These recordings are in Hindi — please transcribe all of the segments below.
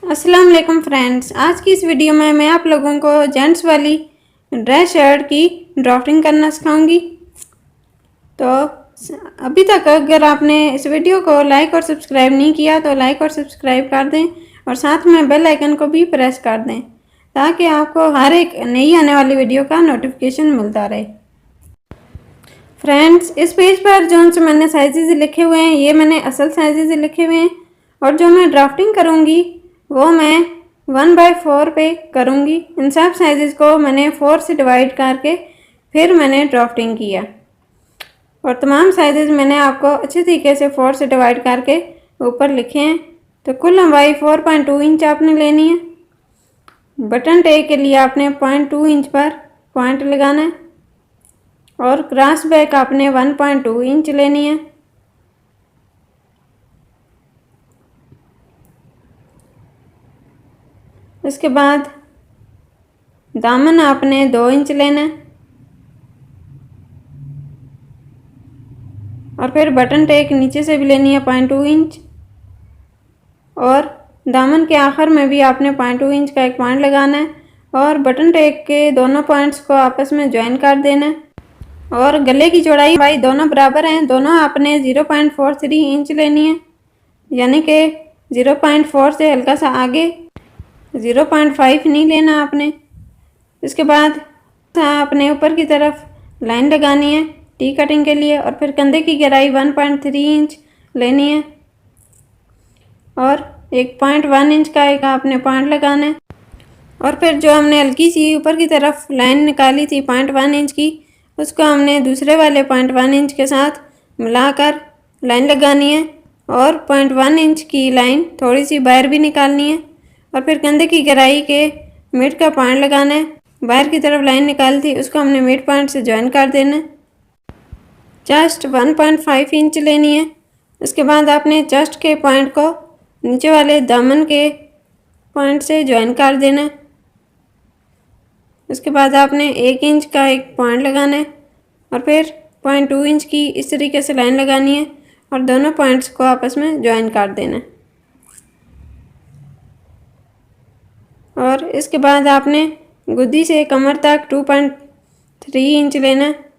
अस्सलाम वालेकुम फ्रेंड्स, आज की इस वीडियो में मैं आप लोगों को जेंट्स वाली ड्रेस शर्ट की ड्राफ्टिंग करना सिखाऊंगी। तो अभी तक अगर आपने इस वीडियो को लाइक और सब्सक्राइब नहीं किया तो लाइक और सब्सक्राइब कर दें और साथ में बेल आइकन को भी प्रेस कर दें ताकि आपको हर एक नई आने वाली वीडियो का नोटिफिकेशन मिलता रहे। फ्रेंड्स, इस पेज पर जो से मैंने साइजेस लिखे हुए हैं ये मैंने असल साइजेस लिखे हुए हैं और जो मैं ड्राफ्टिंग करूँगी वो मैं 1/4 पे करूँगी। इन सब साइजेस को मैंने 4 से डिवाइड करके फिर मैंने ड्राफ्टिंग किया और तमाम साइजेस मैंने आपको अच्छे तरीके से 4 से डिवाइड करके ऊपर लिखे हैं। तो कुल लंबाई 4.2 इंच आपने लेनी है। बटन टेक के लिए आपने 0.2 इंच पर पॉइंट लगाना है और क्रॉस बैक आपने 1.2 इंच लेनी है। इसके बाद दामन आपने 2 इंच लेना है और फिर बटन टेक नीचे से भी लेनी है 0.2 इंच और दामन के आखिर में भी आपने 0.2 इंच का एक पॉइंट लगाना है और बटन टेक के दोनों पॉइंट्स को आपस में ज्वाइन कर देना है। और गले की चौड़ाई भाई दोनों बराबर हैं, दोनों आपने 0.43 इंच लेनी है, यानी कि 0.4 से हल्का सा आगे, 0.5 नहीं लेना आपने। इसके बाद आपने ऊपर की तरफ लाइन लगानी है टी कटिंग के लिए और फिर कंधे की गहराई 1.3 इंच लेनी है और 1.1 इंच का एक आपने पॉइंट लगाना है और फिर जो हमने हल्की सी ऊपर की तरफ लाइन निकाली थी 0.1 इंच की, उसको हमने दूसरे वाले 0.1 इंच के साथ मिलाकर लाइन लगानी है और 0.1 इंच की लाइन थोड़ी सी बाहर भी निकालनी है और फिर कंधे की गहराई के मिड का पॉइंट लगाना है। बाहर की तरफ लाइन निकाली थी उसको हमने मिड पॉइंट से ज्वाइन कर देना है। चेस्ट 1.5 इंच लेनी है। उसके बाद आपने चेस्ट के पॉइंट को नीचे वाले दामन के पॉइंट से ज्वाइन कर देना है। उसके बाद आपने 1 इंच का एक पॉइंट लगाना है और फिर 0.2 इंच की इस तरीके से लाइन लगानी है और दोनों पॉइंट्स को आपस में ज्वाइन कर देना है। और इसके बाद आपने गुद्दी से कमर तक 2.3 इंच लेना है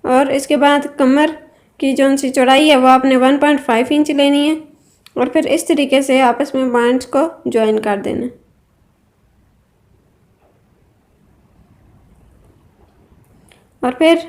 और इसके बाद कमर की जो सी चौड़ाई है वो आपने 1.5 इंच लेनी है और फिर इस तरीके से आपस में पॉइंट्स को ज्वाइन कर देना है। और फिर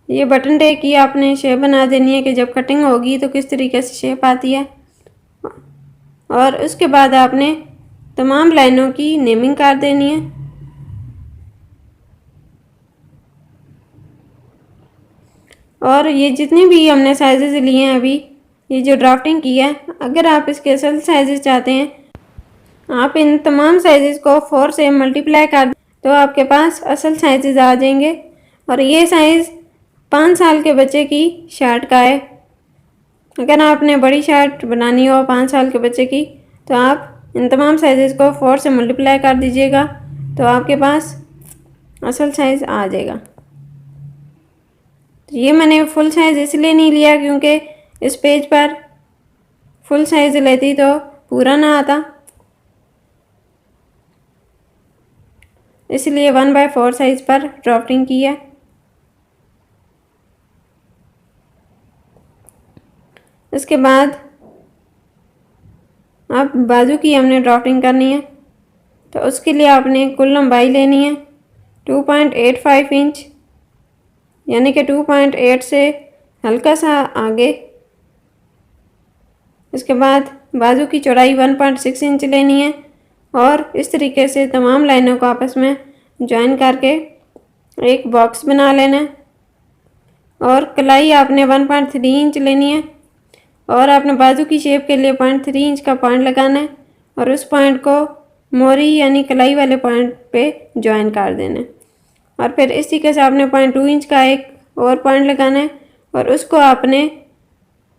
ये बटन टेक की आपने शेप बना देनी है कि जब कटिंग होगी तो किस तरीके से शेप आती है और उसके बाद आपने तमाम लाइनों की नेमिंग कर देनी है। और ये जितनी भी हमने साइजेस लिए हैं अभी ये जो ड्राफ्टिंग की है, अगर आप इसके असल साइजेस चाहते हैं आप इन तमाम साइजेस को 4 से मल्टीप्लाई कर तो आपके पास असल साइजेस आ जाएंगे। और ये साइज़ 5 साल के बच्चे की शर्ट का है। अगर आपने बड़ी शर्ट बनानी हो 5 साल के बच्चे की तो आप इन तमाम साइजेस को 4 से मल्टीप्लाई कर दीजिएगा तो आपके पास असल साइज़ आ जाएगा। तो ये मैंने फुल साइज़ इसलिए नहीं लिया क्योंकि इस पेज पर फुल साइज़ लेती तो पूरा ना आता, इसलिए 1/4 साइज़ पर ड्राफ्टिंग की है। इसके बाद अब बाजू की हमने ड्राफ्टिंग करनी है तो उसके लिए आपने कुल लंबाई लेनी है 2.85 इंच, यानी कि 2.8 से हल्का सा आगे। इसके बाद बाजू की चौड़ाई 1.6 इंच लेनी है और इस तरीके से तमाम लाइनों को आपस में ज्वाइन करके एक बॉक्स बना लेना है और कलाई आपने 1.3 इंच लेनी है और आपने बाजू की शेप के लिए 0.3 इंच का पॉइंट लगाना है और उस पॉइंट को मोरी यानी कलाई वाले पॉइंट पे ज्वाइन कर देना है और फिर इस तरीके से आपने 0.2 इंच का एक और पॉइंट लगाना है और उसको आपने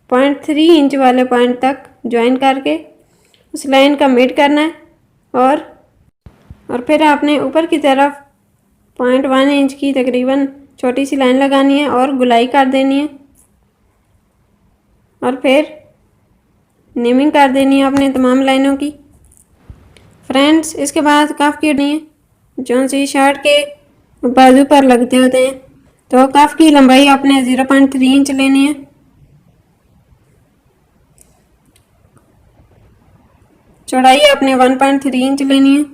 0.3 इंच वाले पॉइंट तक ज्वाइन करके उस लाइन का मिड करना है और फिर आपने ऊपर की तरफ 0.1 इंच की तकरीबन छोटी सी लाइन लगानी है और गुलाई कर देनी है और फिर नेमिंग कर देनी है अपने तमाम लाइनों की। फ्रेंड्स, इसके बाद कफ की नहीं है जो सी शर्ट के बाजू पर लगते होते हैं, तो कफ की लंबाई आपने 0.3 इंच लेनी है। चौड़ाई आपने 1.3 इंच लेनी है।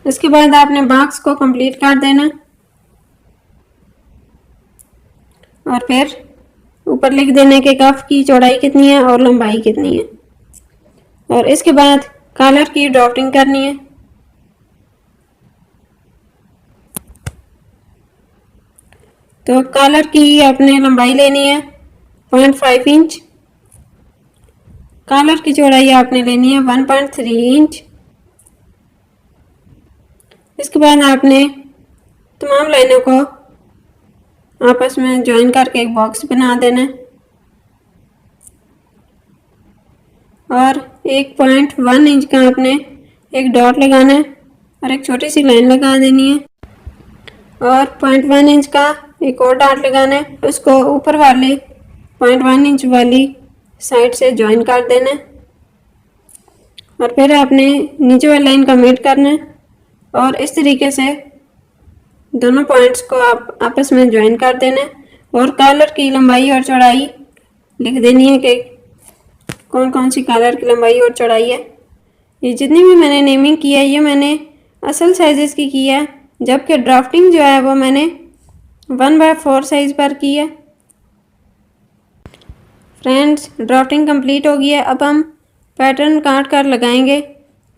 इसके बाद आपने बॉक्स को कंप्लीट कर देना और फिर ऊपर लिख देने के कफ की चौड़ाई कितनी है और लंबाई कितनी है। और इसके बाद कॉलर की ड्राफ्टिंग करनी है। तो कॉलर की आपने लंबाई लेनी है 0.5 इंच। कॉलर की चौड़ाई आपने लेनी है 1.3 इंच। इसके बाद आपने तमाम लाइनों को आपस में ज्वाइन करके एक बॉक्स बना देना है और 1.1 इंच का आपने एक डॉट लगाना है और एक छोटी सी लाइन लगा देनी है और 0.1 इंच का एक और डॉट लगाना है। उसको ऊपर वाले 0.1 इंच वाली साइड से ज्वाइन कर देना है और फिर आपने नीचे वाली लाइन का मेट करना है और इस तरीके से दोनों पॉइंट्स को आप आपस में ज्वाइन कर देना है और कॉलर की लंबाई और चौड़ाई लिख देनी है कि कौन कौन सी कॉलर की लंबाई और चौड़ाई है। ये जितनी भी मैंने नेमिंग की है ये मैंने असल साइजेस की है, जबकि ड्राफ्टिंग जो है वो मैंने 1/4 साइज पर की है। फ्रेंड्स, ड्राफ्टिंग कंप्लीट हो गई है। अब हम पैटर्न काट कर लगाएंगे।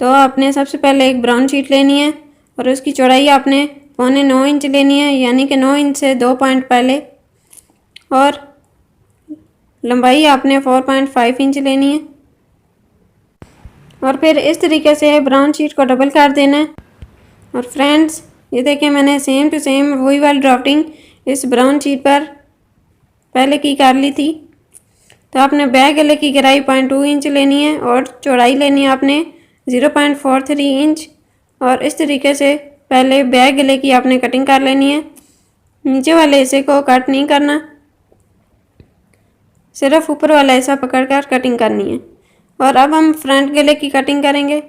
तो आपने सबसे पहले एक ब्राउन शीट लेनी है और उसकी चौड़ाई आपने 9.25 इंच लेनी है, यानी कि 9 इंच से 2 पॉइंट पहले, और लंबाई आपने 4.5 इंच लेनी है। और फिर इस तरीके से ब्राउन शीट को डबल कर देना है। और फ्रेंड्स, ये देखें मैंने सेम टू सेम वही वाली ड्राफ्टिंग इस ब्राउन शीट पर पहले की कर ली थी। तो आपने बैक गले की गहराई 0.2 इंच लेनी है और चौड़ाई लेनी है आपने 0.43 इंच। और इस तरीके से पहले बैक गले की आपने कटिंग कर लेनी है। नीचे वाले हिस्से को कट नहीं करना, सिर्फ ऊपर वाला हिस्सा पकड़कर कटिंग करनी है। और अब हम फ्रंट गले की कटिंग करेंगे।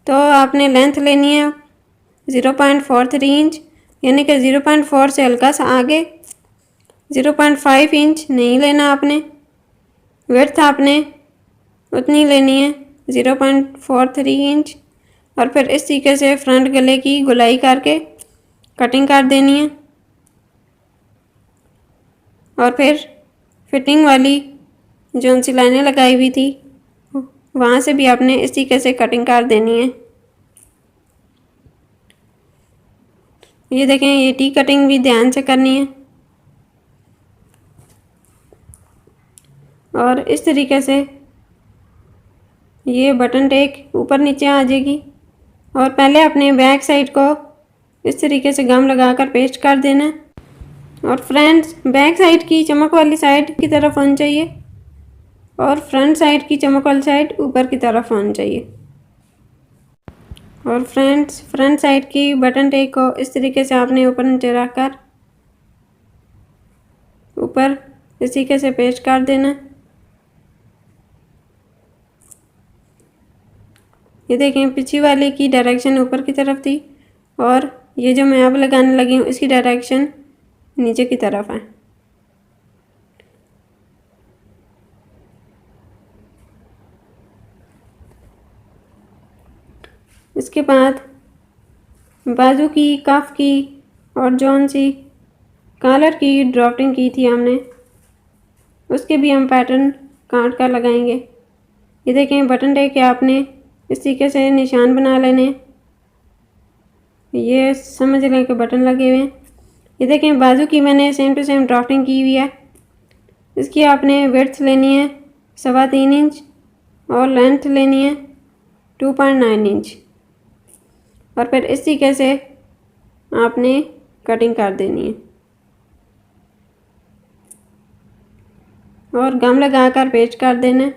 तो आपने लेंथ लेनी है 0.43 इंच, यानी कि 0.4 से हल्का सा आगे। 0.5 इंच नहीं लेना आपने। विड्थ आपने उतनी लेनी है 0.43 इंच। और फिर इस तरीके से फ्रंट गले की गोलाई करके कटिंग कर देनी है। और फिर फिटिंग वाली जो सी लाइनें लगाई हुई थी वहाँ से भी आपने इस तरीके से कटिंग कर देनी है। ये देखें, ये टी कटिंग भी ध्यान से करनी है। और इस तरीके से ये बटन टेक ऊपर नीचे आ जाएगी। और पहले अपने बैक साइड को इस तरीके से गम लगाकर पेस्ट कर देना। और फ्रेंड्स, बैक साइड की चमक वाली साइड की तरफ होनी चाहिए और फ्रंट साइड की चमक वाली साइड ऊपर की तरफ होनी चाहिए। और फ्रेंड्स, फ्रंट साइड की बटन टेक को इस तरीके से आपने ऊपर नीचे रखकर ऊपर इस तरीके से पेस्ट कर देना। ये देखें, पीछे वाले की डायरेक्शन ऊपर की तरफ थी और ये जो मैं अब लगाने लगी हूँ इसकी डायरेक्शन नीचे की तरफ है। इसके बाद बाजू की, कफ की और जौन सी कॉलर की ड्राफ्टिंग की थी हमने, उसके भी हम पैटर्न काट कर लगाएंगे। ये देखें, बटन टेक के आपने इस तरीके से निशान बना लेने। ये समझ लें कि बटन लगे हुए हैं। ये देखें, बाजू की मैंने सेम टू सेम ड्राफ्टिंग की हुई है। इसकी आपने विड्थ लेनी है 3.25 इंच और लेंथ लेनी है 2.9 इंच। और फिर इस तरीके से आपने कटिंग कर देनी है और गम लगाकर पेस्ट कर देना।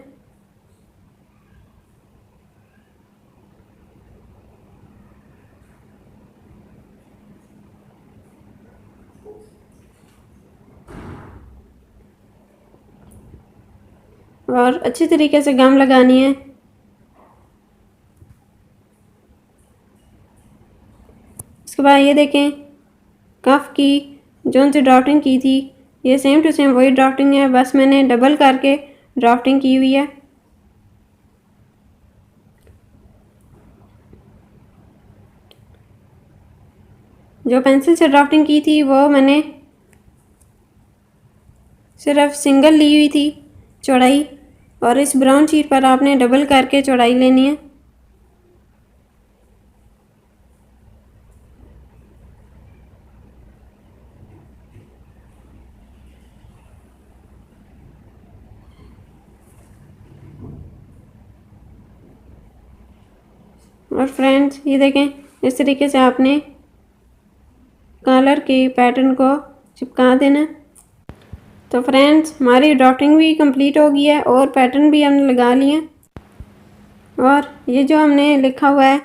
और अच्छी तरीके से गम लगानी है। इसके बाद ये देखें कफ की जो सी ड्राफ्टिंग की थी ये सेम टू सेम वही ड्राफ्टिंग है, बस मैंने डबल करके ड्राफ्टिंग की हुई है। जो पेंसिल से ड्राफ्टिंग की थी वो मैंने सिर्फ सिंगल ली हुई थी चौड़ाई, और इस ब्राउन शीट पर आपने डबल करके चौड़ाई लेनी है। और फ्रेंड्स ये देखें इस तरीके से आपने कलर के पैटर्न को चिपका देना। तो फ्रेंड्स हमारी ड्राफ्टिंग भी कंप्लीट हो गई है और पैटर्न भी हमने लगा लिए। और ये जो हमने लिखा हुआ है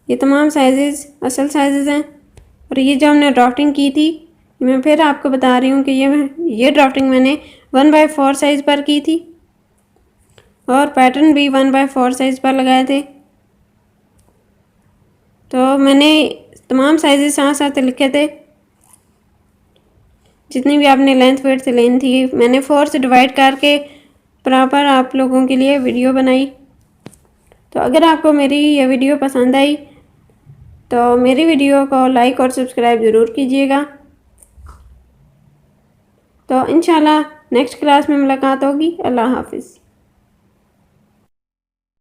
ये तमाम साइजेस असल साइजेस हैं। और ये जो हमने ड्राफ्टिंग की थी मैं फिर आपको बता रही हूँ कि ये ड्राफ्टिंग मैंने 1/4 साइज़ पर की थी और पैटर्न भी 1/4 साइज़ पर लगाए थे। तो मैंने तमाम साइजेस साथ साथ लिखे थे, जितनी भी आपने लेंथ वेट से लेनी थी मैंने 4 से डिवाइड करके प्रॉपर आप लोगों के लिए वीडियो बनाई। तो अगर आपको मेरी ये वीडियो पसंद आई तो मेरी वीडियो को लाइक और सब्सक्राइब ज़रूर कीजिएगा। तो इंशाल्लाह नेक्स्ट क्लास में मुलाकात होगी। अल्लाह हाफिज़।